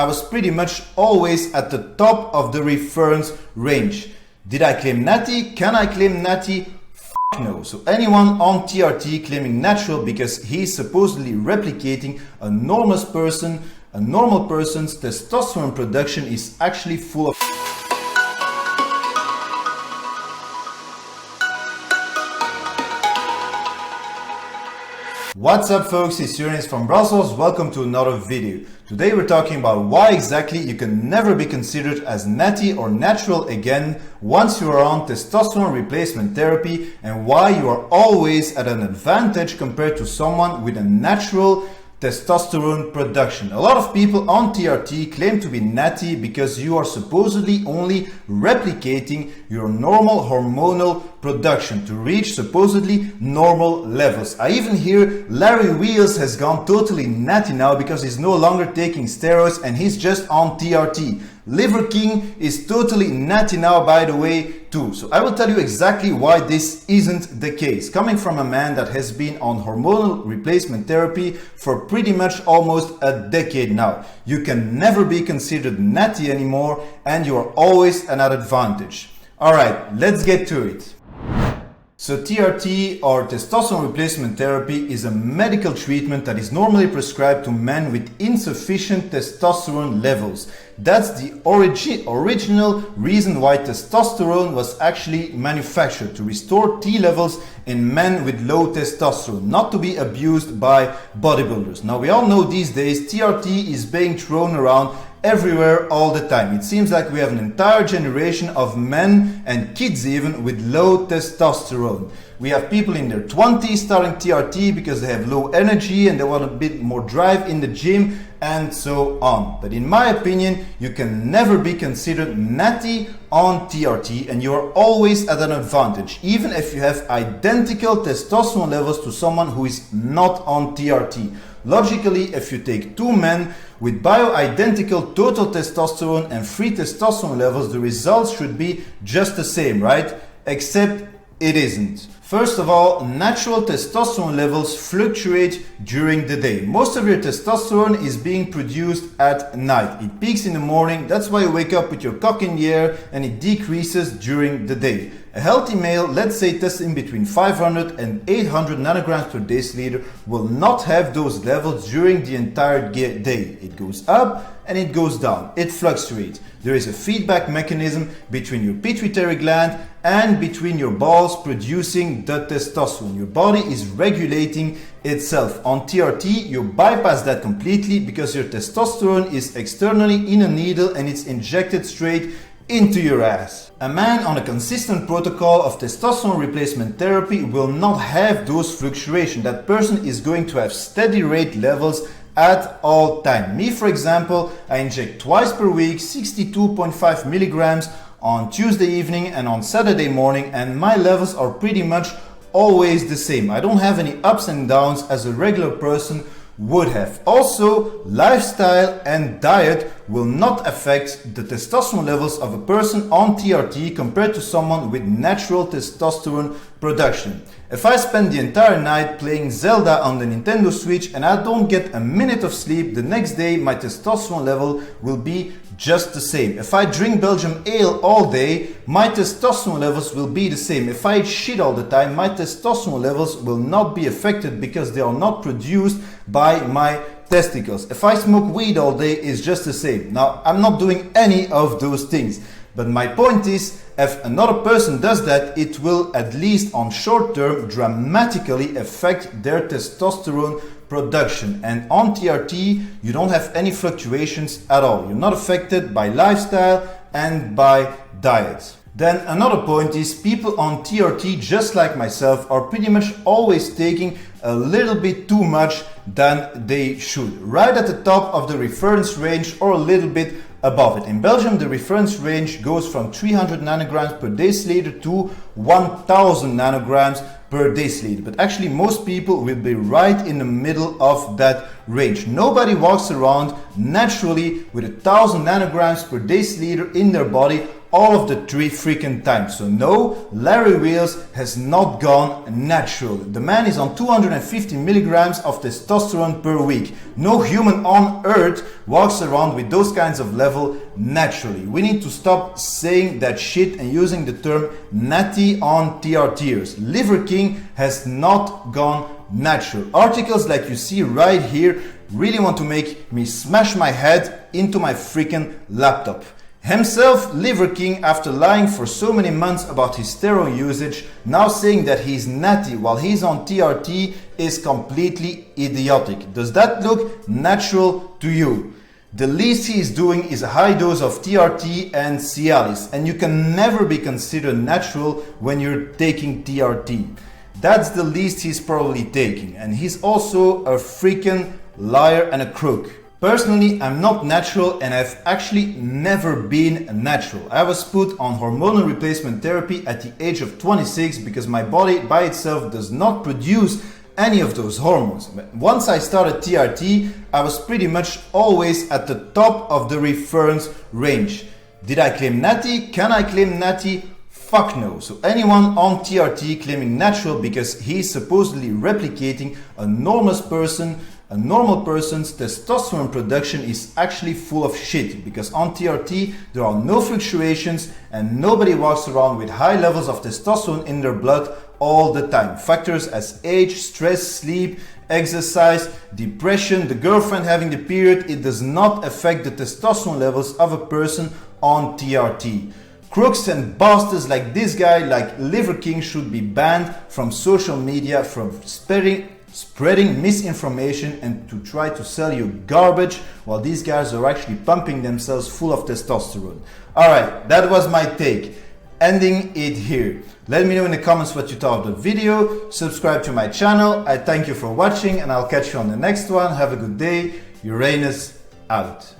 I was pretty much always at the top of the reference range. Did I claim Natty? Can I claim Natty? No. So anyone on TRT claiming natural because he's supposedly replicating a normal person's testosterone production is actually full of What's up folks, it's Joris from Brussels. Welcome to another video. Today we're talking about why exactly you can never be considered as natty or natural again once you are on testosterone replacement therapy, and why you are always at an advantage compared to someone with a natural testosterone production. A lot of people on TRT claim to be natty because you are supposedly only replicating your normal hormonal production to reach supposedly normal levels. I even hear Larry Wheels has gone totally natty now because he's no longer taking steroids and he's just on TRT. Liver King is totally natty now, by the way, too. So I will tell you exactly why this isn't the case. Coming from a man that has been on hormonal replacement therapy for pretty much almost a decade now, you can never be considered natty anymore and you are always at an advantage. Alright, let's get to it. So TRT or testosterone replacement therapy is a medical treatment that is normally prescribed to men with insufficient testosterone levels. That's the original reason why testosterone was actually manufactured, to restore T levels in men with low testosterone, not to be abused by bodybuilders. Now we all know these days TRT is being thrown around everywhere all the time. It seems like we have an entire generation of men and kids even with low testosterone. We have people in their 20s starting TRT because they have low energy and they want a bit more drive in the gym and so on. But in my opinion, you can never be considered natty on TRT and you are always at an advantage, even if you have identical testosterone levels to someone who is not on TRT. Logically, if you take two men with bioidentical total testosterone and free testosterone levels, the results should be just the same, right? Except it isn't. First of all, natural testosterone levels fluctuate during the day. Most of your testosterone is being produced at night. It peaks in the morning, that's why you wake up with your cock in the air, and it decreases during the day. A healthy male, let's say testing between 500 and 800 nanograms per deciliter, will not have those levels during the entire day. It goes up and it goes down. It fluctuates. There is a feedback mechanism between your pituitary gland and between your balls producing the testosterone. Your body is regulating itself. On TRT, you bypass that completely because your testosterone is externally in a needle and it's injected straight into your ass. A man on a consistent protocol of testosterone replacement therapy will not have those fluctuations. That person is going to have steady rate levels at all time. Me, for example, I inject twice per week 62.5 milligrams on Tuesday evening and on Saturday morning, and my levels are pretty much always the same. I don't have any ups and downs as a regular person would have. Also, lifestyle and diet will not affect the testosterone levels of a person on TRT compared to someone with natural testosterone production. If I spend the entire night playing Zelda on the Nintendo Switch and I don't get a minute of sleep, the next day my testosterone level will be just the same. If I drink Belgian ale all day, my testosterone levels will be the same. If I eat shit all the time, my testosterone levels will not be affected because they are not produced by my testicles. If I smoke weed all day, it's just the same. Now, I'm not doing any of those things. But my point is, if another person does that, it will, at least on short term, dramatically affect their testosterone production. And on TRT, you don't have any fluctuations at all. You're not affected by lifestyle and by diet. Then another point is, people on TRT, just like myself, are pretty much always taking a little bit too much than they should. Right at the top of the reference range or a little bit above it. In Belgium, the reference range goes from 300 nanograms per deciliter to 1000 nanograms per deciliter. But actually most people will be right in the middle of that range. Nobody walks around naturally with 1000 nanograms per deciliter in their body all of the 3 freaking times. So no, Larry Wheels has not gone natural. The man is on 250 milligrams of testosterone per week. No human on earth walks around with those kinds of level naturally. We need to stop saying that shit and using the term natty on TRTers. Liver King has not gone natural. Articles like you see right here really want to make me smash my head into my freaking laptop. Himself, Liver King, after lying for so many months about his steroid usage, now saying that he's natty while he's on TRT is completely idiotic. Does that look natural to you? The least he is doing is a high dose of TRT and Cialis, and you can never be considered natural when you're taking TRT. That's the least he's probably taking, and he's also a freaking liar and a crook. Personally, I'm not natural and I've actually never been natural. I was put on hormonal replacement therapy at the age of 26 because my body by itself does not produce any of those hormones. But once I started TRT, I was pretty much always at the top of the reference range. Did I claim natty? Can I claim natty? Fuck no. So anyone on TRT claiming natural because he's supposedly replicating a normal person's testosterone production is actually full of shit, because on TRT there are no fluctuations and nobody walks around with high levels of testosterone in their blood all the time. Factors as age, stress, sleep, exercise, depression, the girlfriend having the period, it does not affect the testosterone levels of a person on TRT. Crooks and bastards like this guy, like Liver King, should be banned from social media, from spreading misinformation and to try to sell you garbage while these guys are actually pumping themselves full of testosterone. Alright, that was my take. Ending it here. Let me know in the comments what you thought of the video. Subscribe to my channel. I thank you for watching and I'll catch you on the next one. Have a good day. Uranus out.